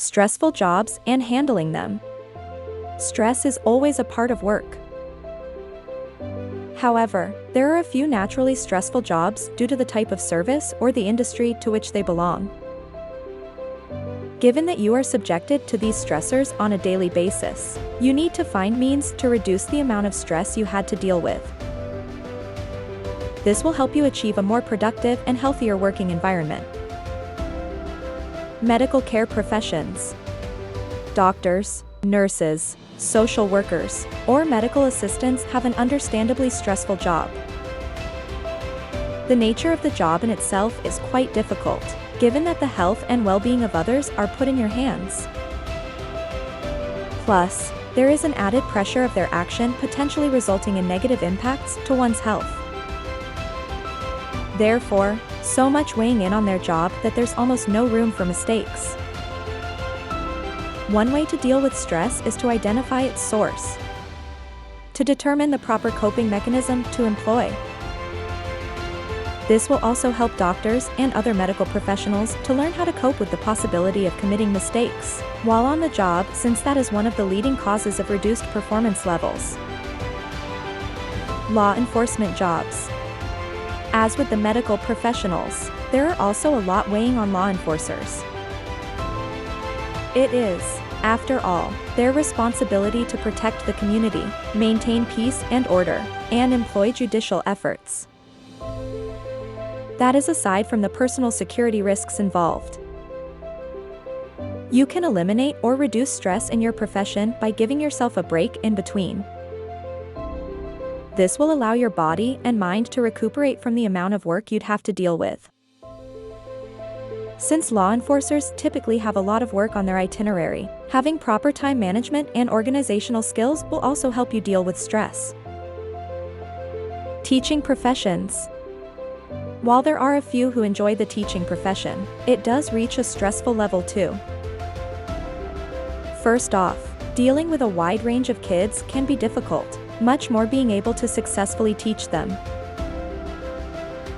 stressful jobs and handling them. Stress is always a part of work. However, there are a few naturally stressful jobs due to the type of service or the industry to which they belong. Given that you are subjected to these stressors on a daily basis, you need to find means to reduce the amount of stress you had to deal with. This will help you achieve a more productive and healthier working environment. Medical care professions. Doctors, nurses, social workers, or medical assistants have an understandably stressful job. The nature of the job in itself is quite difficult, given that the health and well-being of others are put in your hands. Plus, there is an added pressure of their action potentially resulting in negative impacts to one's health. Therefore, so much weighing in on their job that there's almost no room for mistakes. One way to deal with stress is to identify its source, to determine the proper coping mechanism to employ. This will also help doctors and other medical professionals to learn how to cope with the possibility of committing mistakes while on the job, since that is one of the leading causes of reduced performance levels. Law enforcement jobs. As with the medical professionals, there are also a lot weighing on law enforcers. It is, after all, their responsibility to protect the community, maintain peace and order, and employ judicial efforts. That is aside from the personal security risks involved. You can eliminate or reduce stress in your profession by giving yourself a break in between. This will allow your body and mind to recuperate from the amount of work you'd have to deal with. Since law enforcers typically have a lot of work on their itinerary, having proper time management and organizational skills will also help you deal with stress. Teaching professions. While there are a few who enjoy the teaching profession, it does reach a stressful level too. First off, dealing with a wide range of kids can be difficult, much more being able to successfully teach them.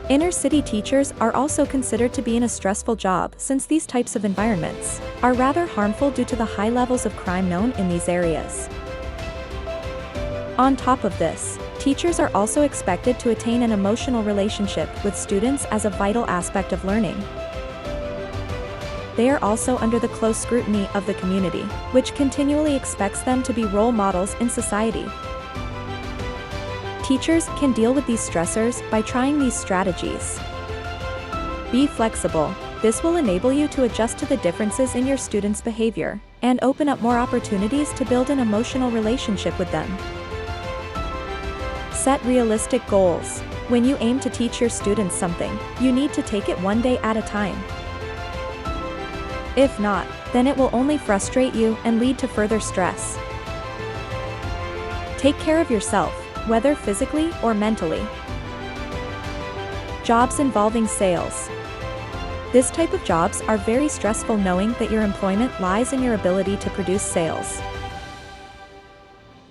Inner-city teachers are also considered to be in a stressful job since these types of environments are rather harmful due to the high levels of crime known in these areas. On top of this, teachers are also expected to attain an emotional relationship with students as a vital aspect of learning. They are also under the close scrutiny of the community, which continually expects them to be role models in society. Teachers can deal with these stressors by trying these strategies. Be flexible. This will enable you to adjust to the differences in your students' behavior and open up more opportunities to build an emotional relationship with them. Set realistic goals. When you aim to teach your students something, you need to take it one day at a time. If not, then it will only frustrate you and lead to further stress. Take care of yourself, whether physically or mentally. Jobs involving sales. This type of jobs are very stressful, knowing that your employment lies in your ability to produce sales.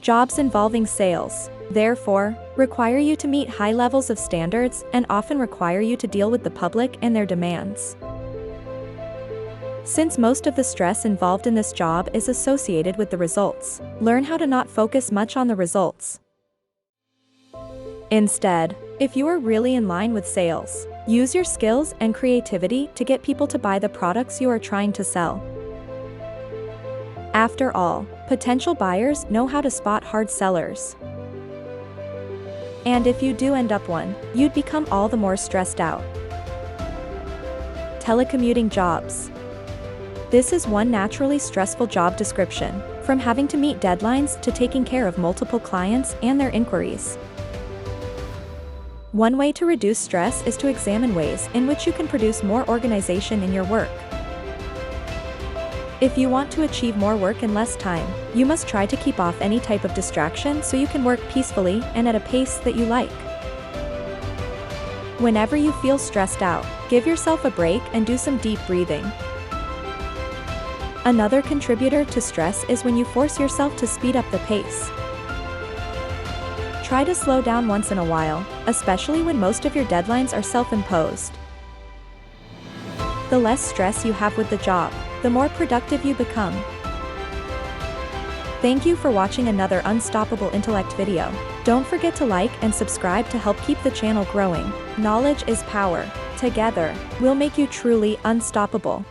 Jobs involving sales, therefore, require you to meet high levels of standards and often require you to deal with the public and their demands. Since most of the stress involved in this job is associated with the results, learn how to not focus much on the results. Instead, if you are really in line with sales, use your skills and creativity to get people to buy the products you are trying to sell. After all, potential buyers know how to spot hard sellers. And if you do end up one, you'd become all the more stressed out. Telecommuting jobs. This is one naturally stressful job description, from having to meet deadlines to taking care of multiple clients and their inquiries. One way to reduce stress is to examine ways in which you can produce more organization in your work. If you want to achieve more work in less time, you must try to keep off any type of distraction so you can work peacefully and at a pace that you like. Whenever you feel stressed out, give yourself a break and do some deep breathing. Another contributor to stress is when you force yourself to speed up the pace. Try to slow down once in a while, especially when most of your deadlines are self-imposed. The less stress you have with the job, the more productive you become. Thank you for watching another Unstoppable Intellect video. Don't forget to like and subscribe to help keep the channel growing. Knowledge is power. Together, we'll make you truly unstoppable.